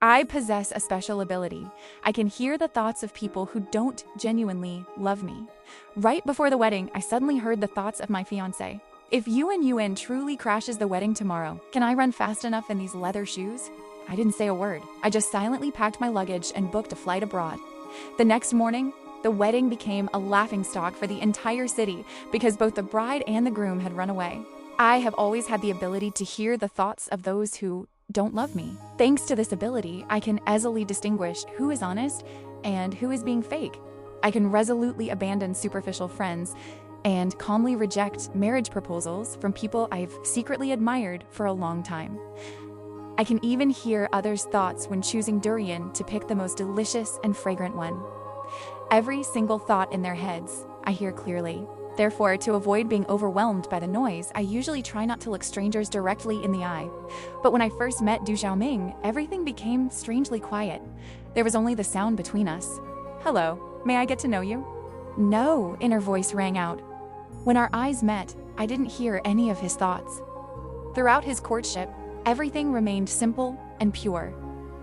I possess a special ability. I can hear the thoughts of people who don't genuinely love me. Right before the wedding, I suddenly heard the thoughts of my fiancé. If UN truly crashes the wedding tomorrow, can I run fast enough in these leather shoes? I didn't say a word. I just silently packed my luggage and booked a flight abroad. The next morning, the wedding became a laughingstock for the entire city because both the bride and the groom had run away. I have always had the ability to hear the thoughts of those who don't love me. Thanks to this ability, I can easily distinguish who is honest and who is being fake. I can resolutely abandon superficial friends and calmly reject marriage proposals from people I've secretly admired for a long time. I can even hear others' thoughts when choosing durian to pick the most delicious and fragrant one. Every single thought in their heads, I hear clearly. Therefore, to avoid being overwhelmed by the noise, I usually try not to look strangers directly in the eye. But when I first met Du Xiaoming, everything became strangely quiet. There was only the sound between us. "Hello, may I get to know you?" "No," inner voice rang out. When our eyes met, I didn't hear any of his thoughts. Throughout his courtship, everything remained simple and pure.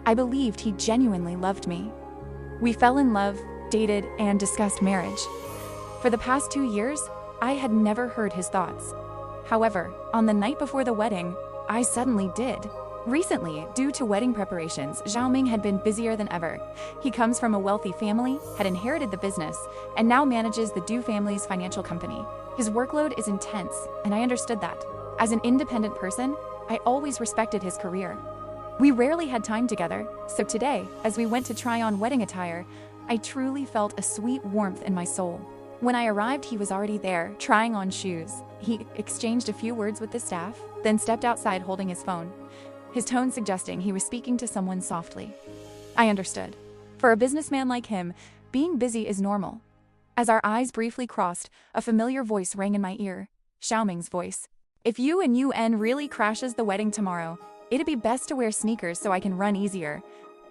I believed he genuinely loved me. We fell in love, dated, and discussed marriage. For the past 2 years, I had never heard his thoughts. However, on the night before the wedding, I suddenly did. Recently, due to wedding preparations, Xiaoming had been busier than ever. He comes from a wealthy family, had inherited the business, and now manages the Du family's financial company. His workload is intense, and I understood that. As an independent person, I always respected his career. We rarely had time together, so today, as we went to try on wedding attire, I truly felt a sweet warmth in my soul. When I arrived, he was already there, trying on shoes. He exchanged a few words with the staff, then stepped outside holding his phone, his tone suggesting he was speaking to someone softly. I understood. For a businessman like him, being busy is normal. As our eyes briefly crossed, a familiar voice rang in my ear, Xiaoming's voice. "If UN really crashes the wedding tomorrow, it'd be best to wear sneakers so I can run easier."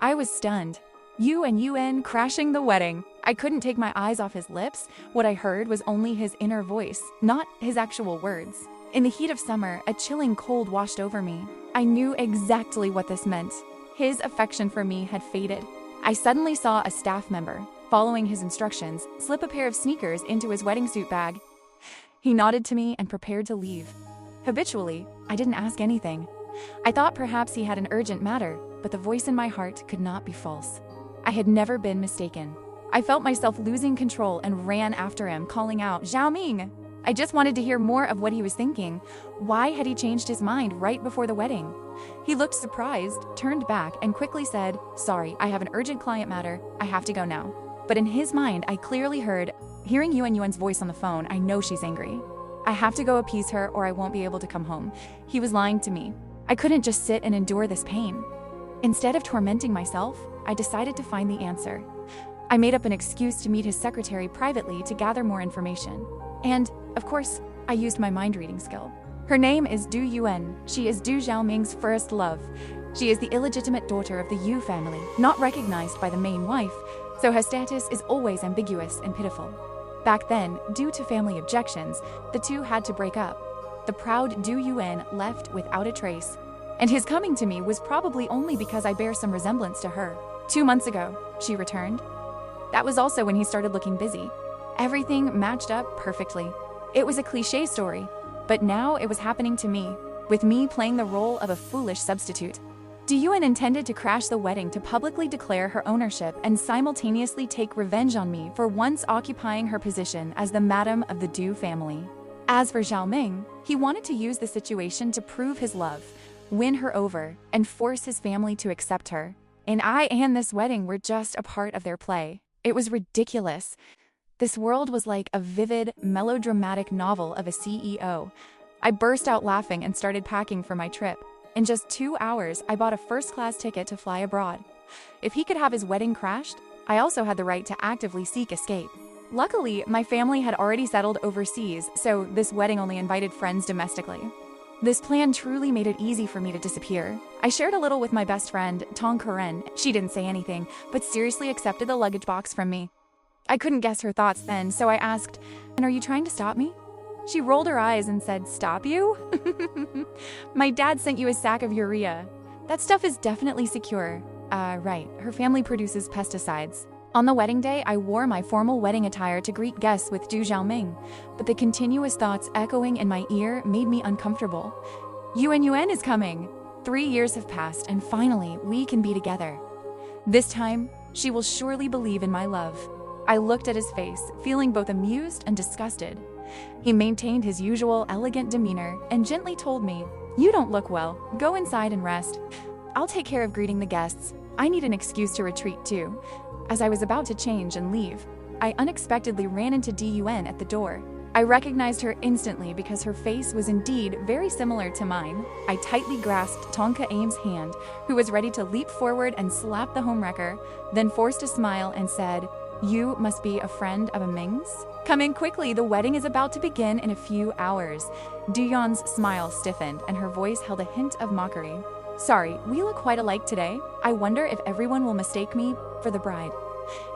I was stunned. UN crashing the wedding. I couldn't take my eyes off his lips. What I heard was only his inner voice, not his actual words. In the heat of summer, a chilling cold washed over me. I knew exactly what this meant. His affection for me had faded. I suddenly saw a staff member, following his instructions, slip a pair of sneakers into his wedding suit bag. He nodded to me and prepared to leave. Habitually, I didn't ask anything. I thought perhaps he had an urgent matter, but the voice in my heart could not be false. I had never been mistaken. I felt myself losing control and ran after him, calling out, "Xiaoming!" I just wanted to hear more of what he was thinking. Why had he changed his mind right before the wedding? He looked surprised, turned back, and quickly said, "Sorry, I have an urgent client matter. I have to go now." But in his mind, I clearly heard, "Hearing Yuan's voice on the phone, I know she's angry. I have to go appease her or I won't be able to come home." He was lying to me. I couldn't just sit and endure this pain. Instead of tormenting myself, I decided to find the answer. I made up an excuse to meet his secretary privately to gather more information. And, of course, I used my mind-reading skill. Her name is Du Yuan. She is Du Xiaoming's first love. She is the illegitimate daughter of the Yu family, not recognized by the main wife, so her status is always ambiguous and pitiful. Back then, due to family objections, the two had to break up. The proud Du Yuan left without a trace, and his coming to me was probably only because I bear some resemblance to her. 2 months ago, she returned. That was also when he started looking busy. Everything matched up perfectly. It was a cliché story, but now it was happening to me, with me playing the role of a foolish substitute. Du Yuan intended to crash the wedding to publicly declare her ownership and simultaneously take revenge on me for once occupying her position as the madam of the Du family. As for Xiaoming, he wanted to use the situation to prove his love, win her over, and force his family to accept her. And I and this wedding were just a part of their play. It was ridiculous. This world was like a vivid, melodramatic novel of a CEO. I burst out laughing and started packing for my trip. In just 2 hours, I bought a first-class ticket to fly abroad. If he could have his wedding crashed, I also had the right to actively seek escape. Luckily, my family had already settled overseas, so this wedding only invited friends domestically. This plan truly made it easy for me to disappear. I shared a little with my best friend, Tong Karen. She didn't say anything, but seriously accepted the luggage box from me. I couldn't guess her thoughts then, so I asked, "And are you trying to stop me?" She rolled her eyes and said, "Stop you? My dad sent you a sack of urea. That stuff is definitely secure. Right. Her family produces pesticides. On the wedding day, I wore my formal wedding attire to greet guests with Du Xiaoming, but the continuous thoughts echoing in my ear made me uncomfortable. Yun is coming. 3 years have passed, and finally, we can be together. This time, she will surely believe in my love. I looked at his face, feeling both amused and disgusted. He maintained his usual elegant demeanor and gently told me, "You don't look well. Go inside and rest. I'll take care of greeting the guests. I need an excuse to retreat too." As I was about to change and leave, I unexpectedly ran into Dun at the door. I recognized her instantly because her face was indeed very similar to mine. I tightly grasped Tonka Aim's hand, who was ready to leap forward and slap the homewrecker, then forced a smile and said, "You must be a friend of a Ming's? Come in quickly, the wedding is about to begin in a few hours." Duyon's smile stiffened and her voice held a hint of mockery. "Sorry, we look quite alike today. I wonder if everyone will mistake me for the bride."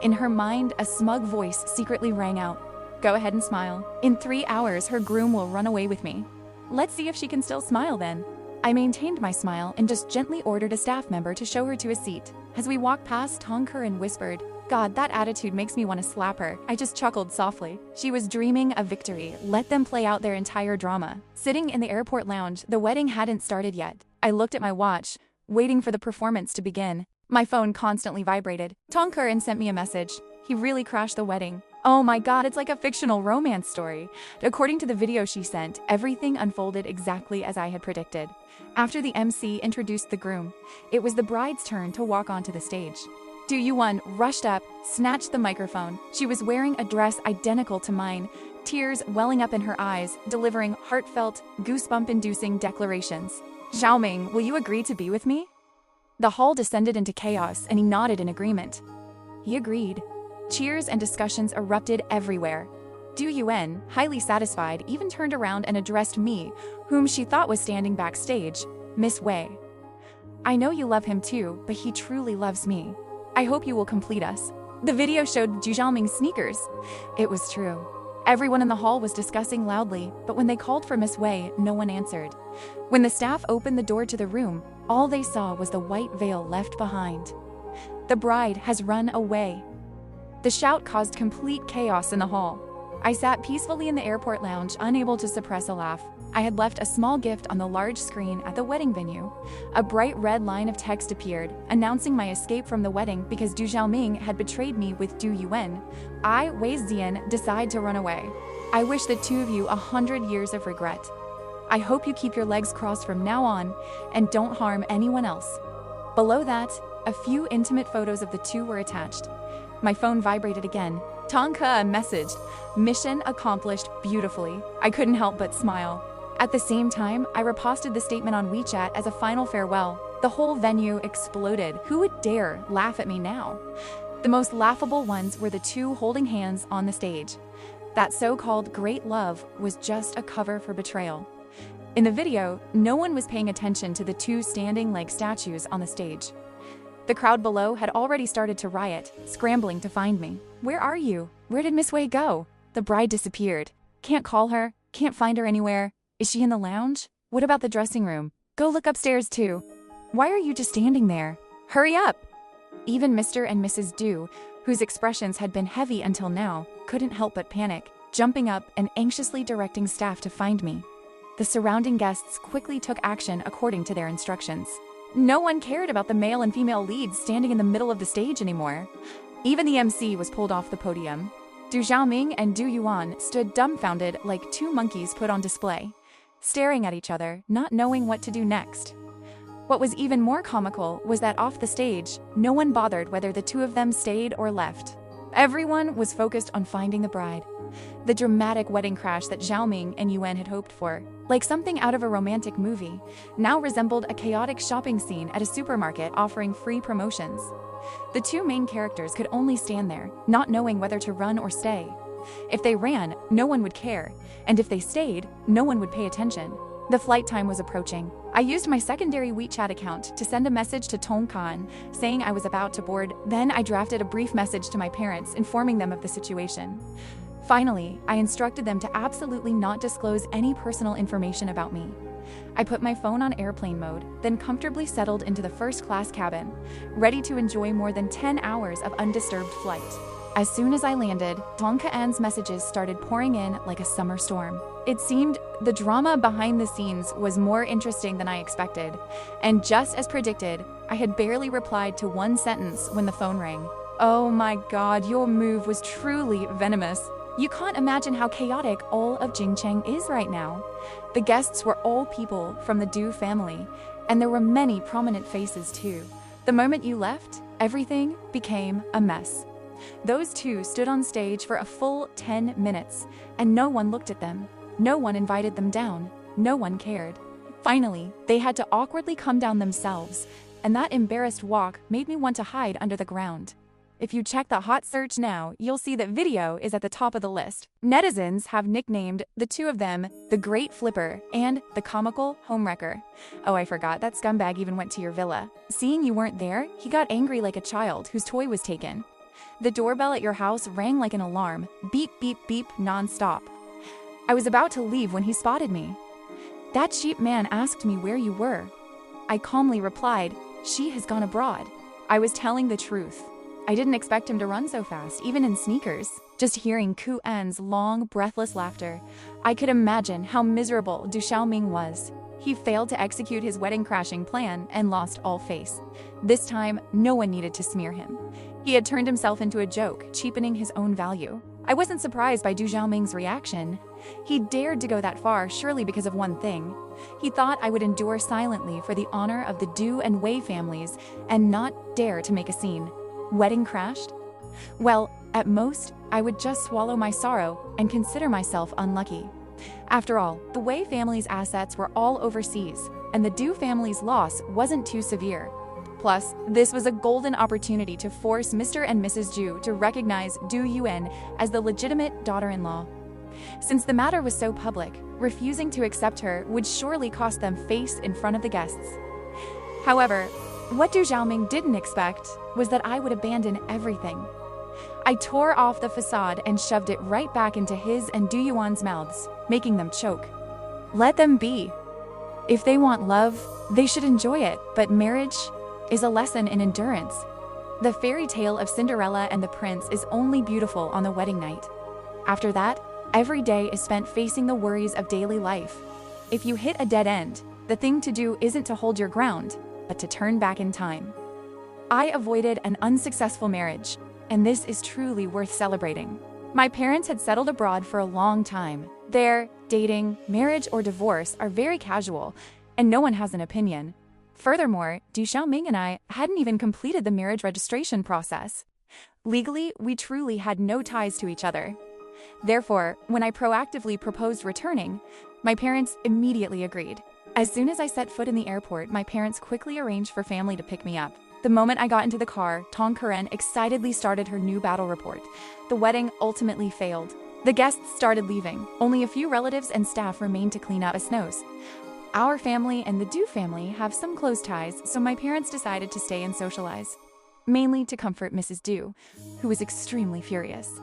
In her mind, a smug voice secretly rang out. "Go ahead and smile. In 3 hours, her groom will run away with me. Let's see if she can still smile then." I maintained my smile and just gently ordered a staff member to show her to a seat. As we walked past, Tonker and whispered, "God, that attitude makes me want to slap her." I just chuckled softly. She was dreaming of victory. Let them play out their entire drama. Sitting in the airport lounge, the wedding hadn't started yet. I looked at my watch, waiting for the performance to begin. My phone constantly vibrated. Tonker sent me a message. He really crashed the wedding. Oh my god, it's like a fictional romance story. According to the video she sent, everything unfolded exactly as I had predicted. After the MC introduced the groom, it was the bride's turn to walk onto the stage. Du-Yuan rushed up, snatched the microphone. She was wearing a dress identical to mine, tears welling up in her eyes, delivering heartfelt, goosebump-inducing declarations. "Xiaoming, will you agree to be with me?" The hall descended into chaos, and he nodded in agreement. He agreed. Cheers and discussions erupted everywhere. Du-Yuan, highly satisfied, even turned around and addressed me, whom she thought was standing backstage, "Miss Wei. I know you love him too, but he truly loves me. I hope you will complete us." The video showed Du Xiaoming's sneakers. It was true. Everyone in the hall was discussing loudly, but when they called for Miss Wei, no one answered. When the staff opened the door to the room, all they saw was the white veil left behind. "The bride has run away." The shout caused complete chaos in the hall. I sat peacefully in the airport lounge, unable to suppress a laugh. I had left a small gift on the large screen at the wedding venue. A bright red line of text appeared, announcing my escape from the wedding because Du Xiaoming had betrayed me with Du-Yuan. I, Wei Zian, decide to run away. I wish the two of you 100 years of regret. I hope you keep your legs crossed from now on and don't harm anyone else. Below that, a few intimate photos of the two were attached. My phone vibrated again. Tonka messaged, "Mission accomplished beautifully." I couldn't help but smile. At the same time, I reposted the statement on WeChat as a final farewell. The whole venue exploded. Who would dare laugh at me now? The most laughable ones were the two holding hands on the stage. That so-called great love was just a cover for betrayal. In the video, no one was paying attention to the two standing like statues on the stage. The crowd below had already started to riot, scrambling to find me. "Where are you? Where did Miss Wei go?" The bride disappeared. "Can't call her, can't find her anywhere. Is she in the lounge? What about the dressing room? Go look upstairs too. Why are you just standing there? Hurry up!" Even Mr. and Mrs. Du, whose expressions had been heavy until now, couldn't help but panic, jumping up and anxiously directing staff to find me. The surrounding guests quickly took action according to their instructions. No one cared about the male and female leads standing in the middle of the stage anymore. Even the MC was pulled off the podium. Du Xiaoming and Du-Yuan stood dumbfounded like two monkeys put on display, staring at each other, not knowing what to do next. What was even more comical was that off the stage, no one bothered whether the two of them stayed or left. Everyone was focused on finding the bride. The dramatic wedding crash that Xiaoming and Yuan had hoped for, like something out of a romantic movie, now resembled a chaotic shopping scene at a supermarket offering free promotions. The two main characters could only stand there, not knowing whether to run or stay. If they ran, no one would care, and if they stayed, no one would pay attention. The flight time was approaching. I used my secondary WeChat account to send a message to Tong Kan, saying I was about to board. Then I drafted a brief message to my parents informing them of the situation. Finally, I instructed them to absolutely not disclose any personal information about me. I put my phone on airplane mode, then comfortably settled into the first-class cabin, ready to enjoy more than 10 hours of undisturbed flight. As soon as I landed, Tong Ka-an's messages started pouring in like a summer storm. It seemed the drama behind the scenes was more interesting than I expected, and just as predicted, I had barely replied to one sentence when the phone rang. Oh my god, your move was truly venomous. You can't imagine how chaotic all of Jingcheng is right now. The guests were all people from the Du family, and there were many prominent faces too. The moment you left, everything became a mess. Those two stood on stage for a full 10 minutes, and no one looked at them. No one invited them down. No one cared. Finally, they had to awkwardly come down themselves, and that embarrassed walk made me want to hide under the ground. If you check the hot search now, you'll see that video is at the top of the list. Netizens have nicknamed the two of them the Great Flipper and the Comical Homewrecker. Oh, I forgot, that scumbag even went to your villa. Seeing you weren't there, he got angry like a child whose toy was taken. The doorbell at your house rang like an alarm, beep, beep, beep, non-stop. I was about to leave when he spotted me. That cheap man asked me where you were. I calmly replied, she has gone abroad. I was telling the truth. I didn't expect him to run so fast, even in sneakers. Just hearing Ku-an's long, breathless laughter, I could imagine how miserable Du Xiaoming was. He failed to execute his wedding-crashing plan and lost all face. This time, no one needed to smear him. He had turned himself into a joke, cheapening his own value. I wasn't surprised by Du Xiaoming's reaction. He dared to go that far surely because of one thing. He thought I would endure silently for the honor of the Du and Wei families and not dare to make a scene. Wedding crashed? Well, at most, I would just swallow my sorrow and consider myself unlucky. After all, the Wei family's assets were all overseas, and the Du family's loss wasn't too severe. Plus, this was a golden opportunity to force Mr. and Mrs. Zhu to recognize Du Yuan as the legitimate daughter-in-law. Since the matter was so public, refusing to accept her would surely cost them face in front of the guests. However, what Du Xiaoming didn't expect was that I would abandon everything. I tore off the facade and shoved it right back into his and Du Yuan's mouths, making them choke. Let them be. If they want love, they should enjoy it, but marriage is a lesson in endurance. The fairy tale of Cinderella and the prince is only beautiful on the wedding night. After that, every day is spent facing the worries of daily life. If you hit a dead end, the thing to do isn't to hold your ground, but to turn back in time. I avoided an unsuccessful marriage, and this is truly worth celebrating. My parents had settled abroad for a long time. Their dating, marriage, or divorce are very casual, and no one has an opinion. Furthermore, Du Xiaoming and I hadn't even completed the marriage registration process. Legally, we truly had no ties to each other. Therefore, when I proactively proposed returning, my parents immediately agreed. As soon as I set foot in the airport, my parents quickly arranged for family to pick me up. The moment I got into the car, Tong Ka-an excitedly started her new battle report. The wedding ultimately failed. The guests started leaving. Only a few relatives and staff remained to clean up the snows. Our family and the Du family have some close ties, so my parents decided to stay and socialize. Mainly to comfort Mrs. Du, who was extremely furious.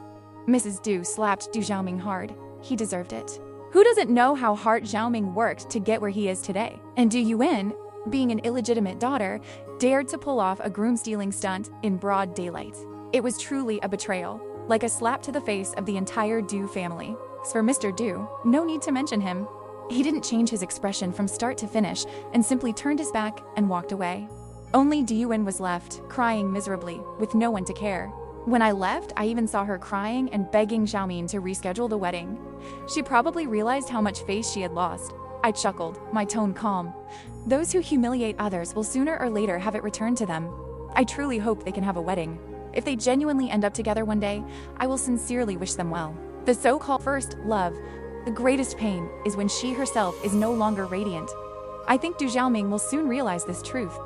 Mrs. Du slapped Du Xiaoming hard. He deserved it. Who doesn't know how hard Xiaoming worked to get where he is today? And Du Yuan, being an illegitimate daughter, dared to pull off a groom-stealing stunt in broad daylight. It was truly a betrayal, like a slap to the face of the entire Du family. As for Mr. Du, no need to mention him. He didn't change his expression from start to finish and simply turned his back and walked away. Only Du Yuan was left, crying miserably, with no one to care. When I left, I even saw her crying and begging Xiaoming to reschedule the wedding. She probably realized how much face she had lost. I chuckled, my tone calm. Those who humiliate others will sooner or later have it returned to them. I truly hope they can have a wedding. If they genuinely end up together one day, I will sincerely wish them well. The so-called first love, the greatest pain, is when she herself is no longer radiant. I think Du Xiaoming will soon realize this truth.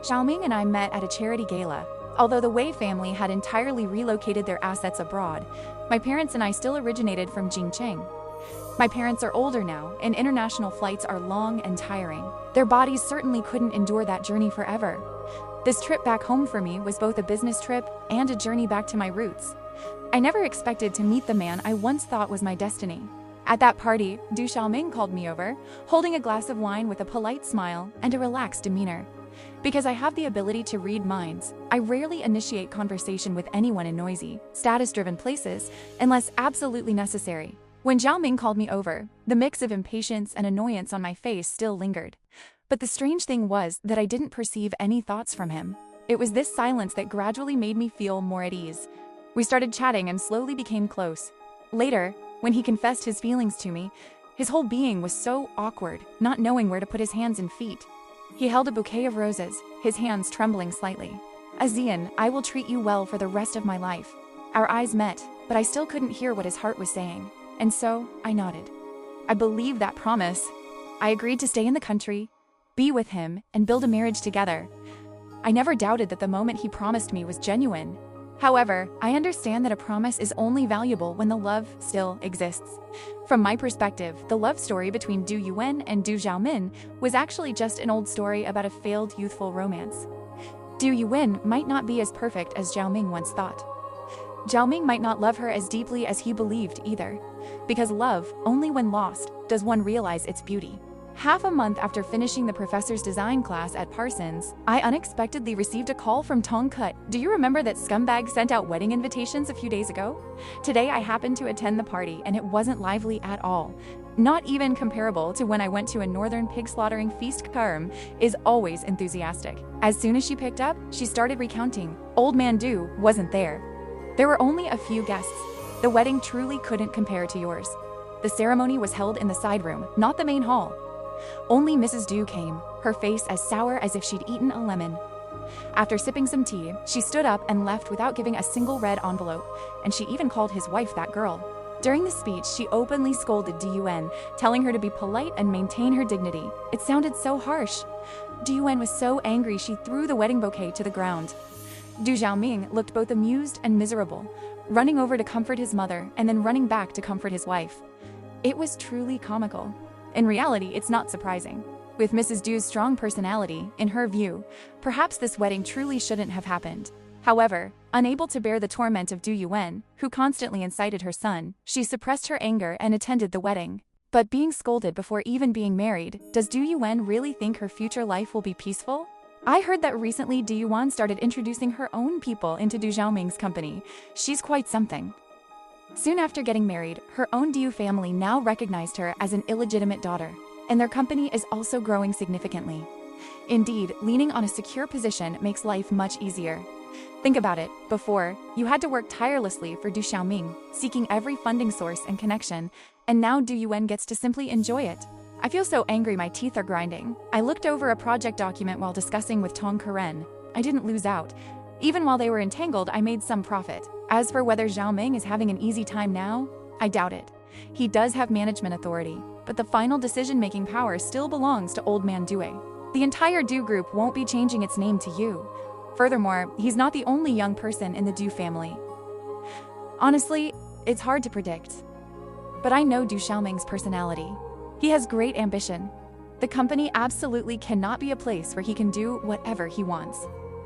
Xiaoming and I met at a charity gala. Although the Wei family had entirely relocated their assets abroad, my parents and I still originated from Jingcheng. My parents are older now, and international flights are long and tiring. Their bodies certainly couldn't endure that journey forever. This trip back home for me was both a business trip and a journey back to my roots. I never expected to meet the man I once thought was my destiny. At that party, Du Xiaoming called me over, holding a glass of wine with a polite smile and a relaxed demeanor. Because I have the ability to read minds, I rarely initiate conversation with anyone in noisy, status-driven places unless absolutely necessary. When Zhao Ming called me over, the mix of impatience and annoyance on my face still lingered. But the strange thing was that I didn't perceive any thoughts from him. It was this silence that gradually made me feel more at ease. We started chatting and slowly became close. Later, when he confessed his feelings to me, his whole being was so awkward, not knowing where to put his hands and feet. He held a bouquet of roses, his hands trembling slightly. "Azian, I will treat you well for the rest of my life." Our eyes met, but I still couldn't hear what his heart was saying. And so, I nodded. I believed that promise. I agreed to stay in the country, be with him, and build a marriage together. I never doubted that the moment he promised me was genuine. However, I understand that a promise is only valuable when the love still exists. From my perspective, the love story between Du Yuan and Du Xiaomin was actually just an old story about a failed youthful romance. Du Yuan might not be as perfect as Zhao Ming once thought. Zhao Ming might not love her as deeply as he believed either. Because love, only when lost, does one realize its beauty. Half a month after finishing the professor's design class at Parsons, I unexpectedly received a call from Tong Kut. "Do you remember that scumbag sent out wedding invitations a few days ago?" Today I happened to attend the party and it wasn't lively at all. Not even comparable to when I went to a northern pig slaughtering feast. Karm is always enthusiastic. As soon as she picked up, she started recounting. Old man Du wasn't there. There were only a few guests. The wedding truly couldn't compare to yours. The ceremony was held in the side room, not the main hall. Only Mrs. Du came, her face as sour as if she'd eaten a lemon. After sipping some tea, she stood up and left without giving a single red envelope, and she even called his wife that girl. During the speech, she openly scolded Du Yuan, telling her to be polite and maintain her dignity. It sounded so harsh. Du Yuan was so angry she threw the wedding bouquet to the ground. Du Xiaoming looked both amused and miserable, running over to comfort his mother and then running back to comfort his wife. It was truly comical. In reality, it's not surprising. With Mrs. Du's strong personality, in her view, perhaps this wedding truly shouldn't have happened. However, unable to bear the torment of Du Yuan, who constantly incited her son, she suppressed her anger and attended the wedding. But being scolded before even being married, does Du Yuan really think her future life will be peaceful? I heard that recently Du Yuan started introducing her own people into Du Xiaoming's company. She's quite something. Soon after getting married, her own Du family now recognized her as an illegitimate daughter, and their company is also growing significantly. Indeed, leaning on a secure position makes life much easier. Think about it. Before, you had to work tirelessly for Du Xiaoming, seeking every funding source and connection, and now Du Yuan gets to simply enjoy it. I feel so angry my teeth are grinding. I looked over a project document while discussing with Tong Karen. I didn't lose out. Even while they were entangled, I made some profit. As for whether Zhao Ming is having an easy time now, I doubt it. He does have management authority, but the final decision-making power still belongs to Old Man Due. The entire Du group won't be changing its name to Yu. Furthermore, he's not the only young person in the Du family. Honestly, it's hard to predict. But I know Du Xiaoming's personality. He has great ambition. The company absolutely cannot be a place where he can do whatever he wants.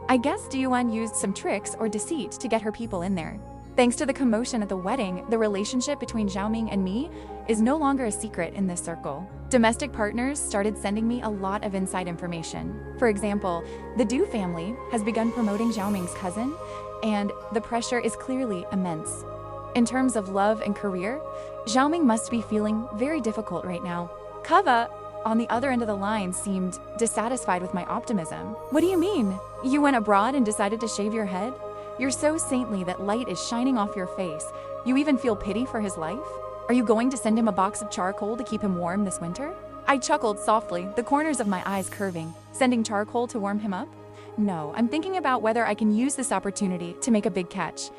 I guess Du Yuan used some tricks or deceit to get her people in there. Thanks to the commotion at the wedding, the relationship between Zhao Ming and me is no longer a secret in this circle. Domestic partners started sending me a lot of inside information. For example, the Du family has begun promoting Zhao Ming's cousin, and the pressure is clearly immense. In terms of love and career, Zhao Ming must be feeling very difficult right now. Kava, on the other end of the line, seemed dissatisfied with my optimism. "What do you mean? You went abroad and decided to shave your head? You're so saintly that light is shining off your face. You even feel pity for his life? Are you going to send him a box of charcoal to keep him warm this winter?" I chuckled softly, the corners of my eyes curving. Sending charcoal to warm him up? No, I'm thinking about whether I can use this opportunity to make a big catch.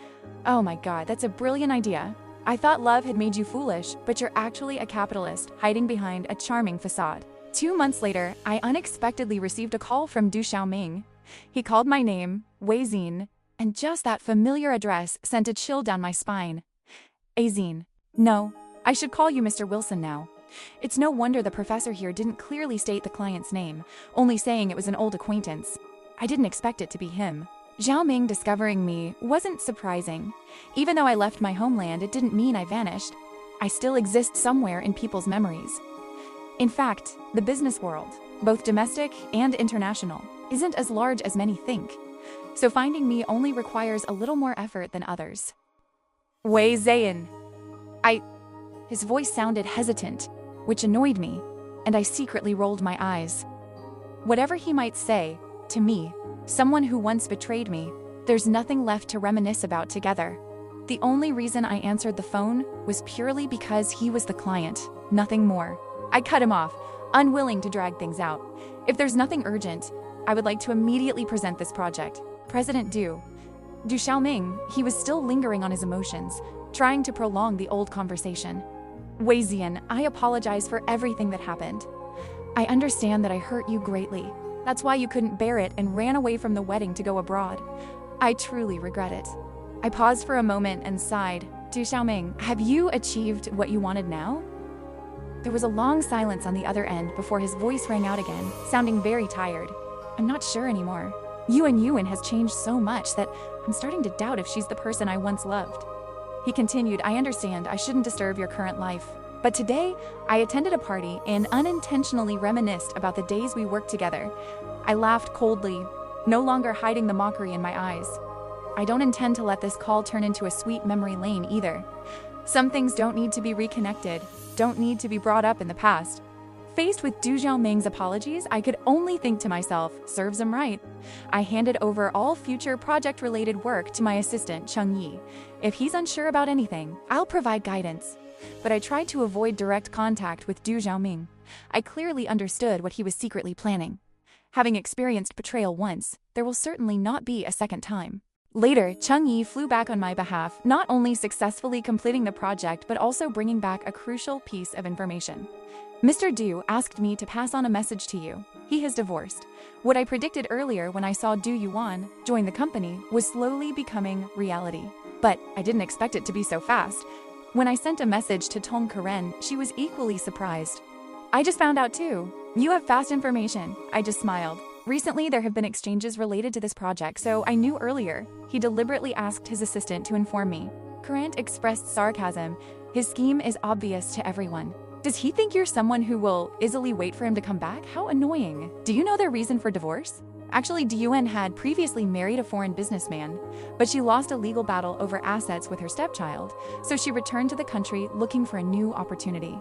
Oh my god, that's a brilliant idea. I thought love had made you foolish, but you're actually a capitalist hiding behind a charming facade. 2 months later, I unexpectedly received a call from Du Xiaoming. He called my name, Wei Xin, and just that familiar address sent a chill down my spine. Azine. No, I should call you Mr. Wilson now. It's no wonder the professor here didn't clearly state the client's name, only saying it was an old acquaintance. I didn't expect it to be him. Zhao Ming discovering me wasn't surprising. Even though I left my homeland, it didn't mean I vanished. I still exist somewhere in people's memories. In fact, the business world, both domestic and international, isn't as large as many think. So finding me only requires a little more effort than others. Wei Zayin. His voice sounded hesitant, which annoyed me, and I secretly rolled my eyes. Whatever he might say, to me, someone who once betrayed me, there's nothing left to reminisce about together. The only reason I answered the phone was purely because he was the client, nothing more. I cut him off, unwilling to drag things out. If there's nothing urgent, I would like to immediately present this project. President Du Xiaoming, he was still lingering on his emotions, trying to prolong the old conversation. Wei Zian, I apologize for everything that happened. I understand that I hurt you greatly. That's why you couldn't bear it and ran away from the wedding to go abroad. I truly regret it. I paused for a moment and sighed. Du Xiaoming, have you achieved what you wanted now? There was a long silence on the other end before his voice rang out again, sounding very tired. I'm not sure anymore. Yuan has changed so much that I'm starting to doubt if she's the person I once loved. He continued, I understand I shouldn't disturb your current life, but today I attended a party and unintentionally reminisced about the days we worked together. I laughed coldly, no longer hiding the mockery in my eyes. I don't intend to let this call turn into a sweet memory lane either. Some things don't need to be reconnected, don't need to be brought up in the past. Faced with Du Xiaoming's apologies, I could only think to myself, serves him right. I handed over all future project-related work to my assistant, Cheng Yi. If he's unsure about anything, I'll provide guidance. But I tried to avoid direct contact with Du Xiaoming. I clearly understood what he was secretly planning. Having experienced betrayal once, there will certainly not be a second time. Later, Cheng Yi flew back on my behalf, not only successfully completing the project but also bringing back a crucial piece of information. Mr. Du asked me to pass on a message to you. He has divorced. What I predicted earlier when I saw Du Yuan join the company was slowly becoming reality. But I didn't expect it to be so fast. When I sent a message to Tong Karen, she was equally surprised. I just found out too. You have fast information. I just smiled. Recently, there have been exchanges related to this project, so I knew earlier. He deliberately asked his assistant to inform me. Courant expressed sarcasm. His scheme is obvious to everyone. Does he think you're someone who will easily wait for him to come back? How annoying. Do you know their reason for divorce? Actually, Diyuan had previously married a foreign businessman, but she lost a legal battle over assets with her stepchild, so she returned to the country looking for a new opportunity.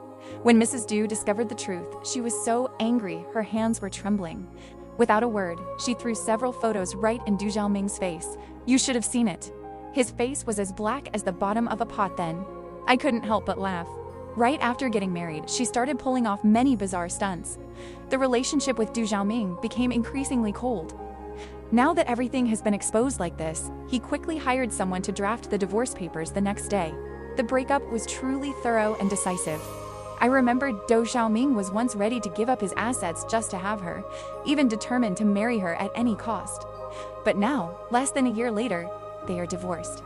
When Mrs. Du discovered the truth, she was so angry her hands were trembling. Without a word, she threw several photos right in Du Xiaoming's face. You should have seen it. His face was as black as the bottom of a pot then. I couldn't help but laugh. Right after getting married, she started pulling off many bizarre stunts. The relationship with Du Xiaoming became increasingly cold. Now that everything has been exposed like this, he quickly hired someone to draft the divorce papers the next day. The breakup was truly thorough and decisive. I remembered Du Xiaoming was once ready to give up his assets just to have her, even determined to marry her at any cost. But now, less than a year later, they are divorced.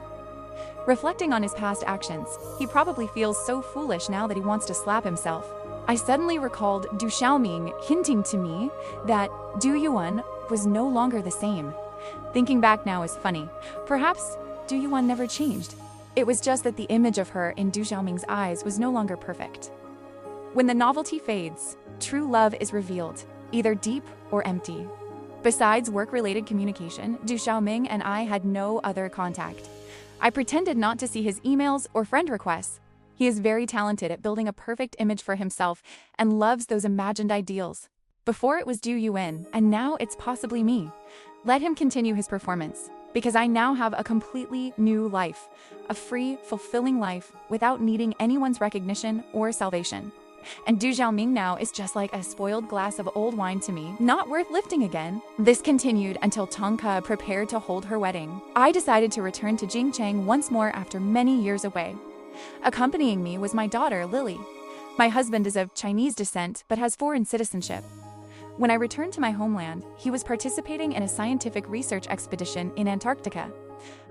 Reflecting on his past actions, he probably feels so foolish now that he wants to slap himself. I suddenly recalled Du Xiaoming hinting to me that Du Yuan was no longer the same. Thinking back now is funny. Perhaps Du Yuan never changed. It was just that the image of her in Du Xiaoming's eyes was no longer perfect. When the novelty fades, true love is revealed, either deep or empty. Besides work-related communication, Du Xiaoming and I had no other contact. I pretended not to see his emails or friend requests. He is very talented at building a perfect image for himself and loves those imagined ideals. Before it was Du Yuan, and now it's possibly me. Let him continue his performance, because I now have a completely new life, a free, fulfilling life without needing anyone's recognition or salvation. And Du Xiaoming now is just like a spoiled glass of old wine to me, not worth lifting again. This continued until Tongka prepared to hold her wedding. I decided to return to Jingcheng once more after many years away. Accompanying me was my daughter, Lily. My husband is of Chinese descent but has foreign citizenship. When I returned to my homeland, he was participating in a scientific research expedition in Antarctica.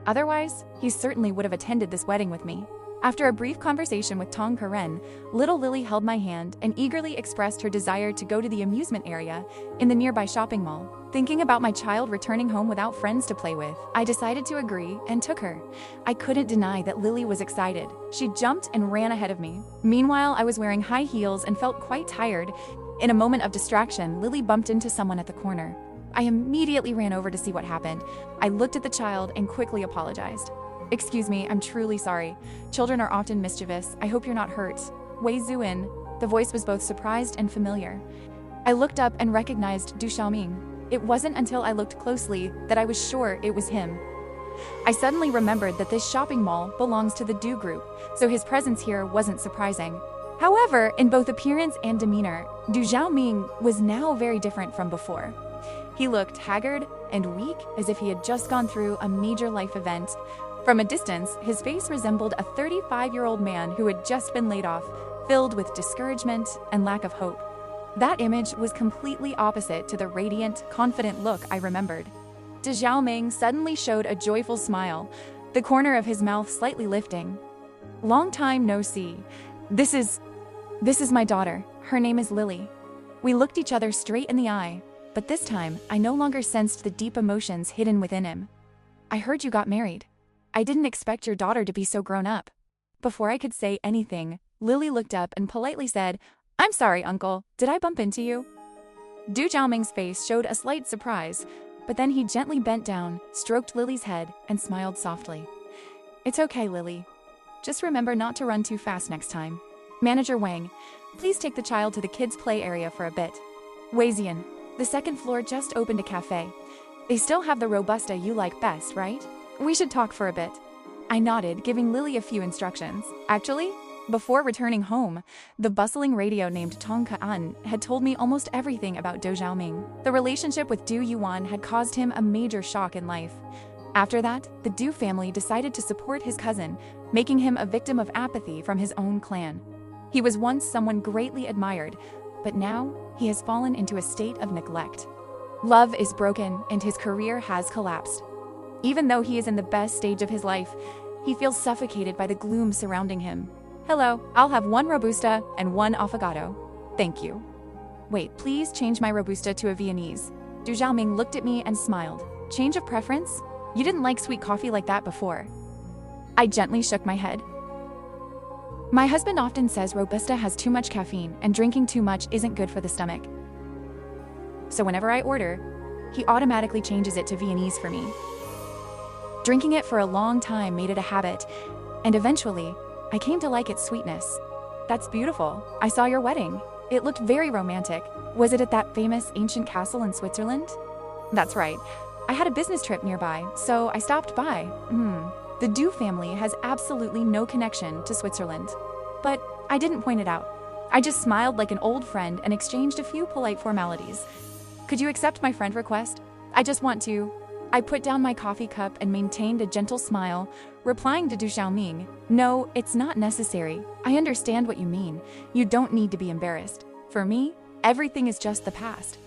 Otherwise, he certainly would have attended this wedding with me. After a brief conversation with Tong Karen, little Lily held my hand and eagerly expressed her desire to go to the amusement area in the nearby shopping mall. Thinking about my child returning home without friends to play with, I decided to agree and took her. I couldn't deny that Lily was excited. She jumped and ran ahead of me. Meanwhile, I was wearing high heels and felt quite tired. In a moment of distraction, Lily bumped into someone at the corner. I immediately ran over to see what happened. I looked at the child and quickly apologized. "Excuse me, I'm truly sorry. Children are often mischievous. I hope you're not hurt." Wei Zuin. The voice was both surprised and familiar. I looked up and recognized Du Xiaoming. It wasn't until I looked closely that I was sure it was him. I suddenly remembered that this shopping mall belongs to the Du group, so his presence here wasn't surprising. However, in both appearance and demeanor, Du Xiaoming was now very different from before. He looked haggard and weak, as if he had just gone through a major life event. From a distance, his face resembled a 35-year-old man who had just been laid off, filled with discouragement and lack of hope. That image was completely opposite to the radiant, confident look I remembered. Du Xiaoming suddenly showed a joyful smile, the corner of his mouth slightly lifting. "Long time no see. This is my daughter. Her name is Lily." We looked each other straight in the eye, but this time I no longer sensed the deep emotions hidden within him. "I heard you got married. I didn't expect your daughter to be so grown up." Before I could say anything, Lily looked up and politely said, "I'm sorry, uncle. Did I bump into you?" Du Xiaoming's face showed a slight surprise, but then he gently bent down, stroked Lily's head, and smiled softly. "It's okay, Lily. Just remember not to run too fast next time. Manager Wang, please take the child to the kids' play area for a bit. Wei Zian, the second floor just opened a cafe. They still have the Robusta you like best, right? We should talk for a bit." I nodded, giving Lily a few instructions. Actually, before returning home, the bustling radio named Tong Ka'an had told me almost everything about Du Xiaoming. The relationship with Du Yuan had caused him a major shock in life. After that, the Du family decided to support his cousin, making him a victim of apathy from his own clan. He was once someone greatly admired, but now he has fallen into a state of neglect. Love is broken and his career has collapsed. Even though he is in the best stage of his life, he feels suffocated by the gloom surrounding him. "Hello, I'll have 1 Robusta and 1 Affogato. Thank you." "Wait, please change my Robusta to a Viennese." Du Xiaoming looked at me and smiled. "Change of preference? You didn't like sweet coffee like that before." I gently shook my head. "My husband often says Robusta has too much caffeine and drinking too much isn't good for the stomach. So whenever I order, he automatically changes it to Viennese for me. Drinking it for a long time made it a habit, and eventually, I came to like its sweetness." "That's beautiful. I saw your wedding. It looked very romantic. Was it at that famous ancient castle in Switzerland?" "That's right. I had a business trip nearby, so I stopped by." The Du family has absolutely no connection to Switzerland. But I didn't point it out. I just smiled like an old friend and exchanged a few polite formalities. "Could you accept my friend request? I just want to." I put down my coffee cup and maintained a gentle smile, replying to Du Xiaoming, "No, it's not necessary. I understand what you mean. You don't need to be embarrassed. For me, everything is just the past.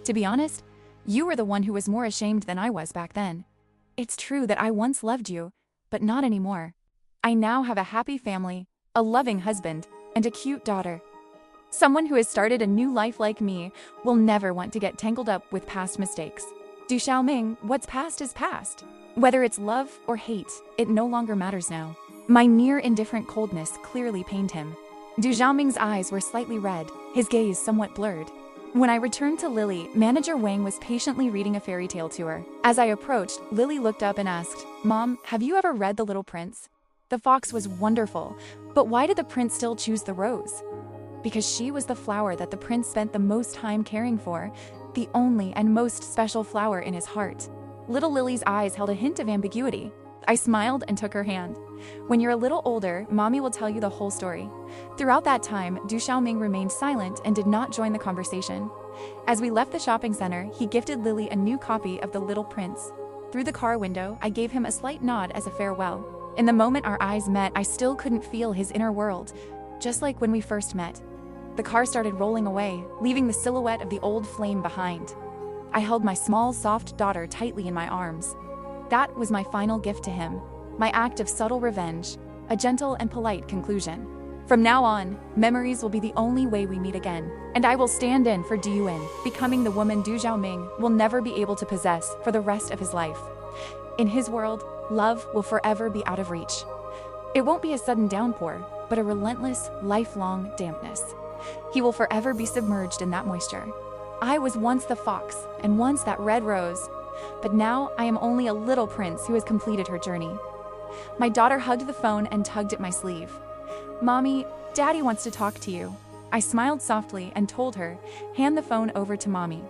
To be honest, you were the one who was more ashamed than I was back then. It's true that I once loved you, but not anymore. I now have a happy family, a loving husband, and a cute daughter. Someone who has started a new life like me will never want to get tangled up with past mistakes. Du Xiaoming, what's past is past. Whether it's love or hate, it no longer matters now." My near indifferent coldness clearly pained him. Du Xiaoming's eyes were slightly red, his gaze somewhat blurred. When I returned to Lily, Manager Wang was patiently reading a fairy tale to her. As I approached, Lily looked up and asked, "Mom, have you ever read The Little Prince? The fox was wonderful, but why did the prince still choose the rose?" "Because she was the flower that the prince spent the most time caring for, the only and most special flower in his heart." Little Lily's eyes held a hint of ambiguity. I smiled and took her hand. "When you're a little older, Mommy will tell you the whole story." Throughout that time, Du Xiaoming remained silent and did not join the conversation. As we left the shopping center, he gifted Lily a new copy of The Little Prince. Through the car window, I gave him a slight nod as a farewell. In the moment our eyes met, I still couldn't feel his inner world, just like when we first met. The car started rolling away, leaving the silhouette of the old flame behind. I held my small, soft daughter tightly in my arms. That was my final gift to him, my act of subtle revenge, a gentle and polite conclusion. From now on, memories will be the only way we meet again, and I will stand in for Du Yun, becoming the woman Du Xiaoming will never be able to possess for the rest of his life. In his world, love will forever be out of reach. It won't be a sudden downpour, but a relentless, lifelong dampness. He will forever be submerged in that moisture. I was once the fox, and once that red rose, but now I am only a little prince who has completed her journey. My daughter hugged the phone and tugged at my sleeve. Mommy, Daddy wants to talk to you. I smiled softly and told her, hand the phone over to Mommy.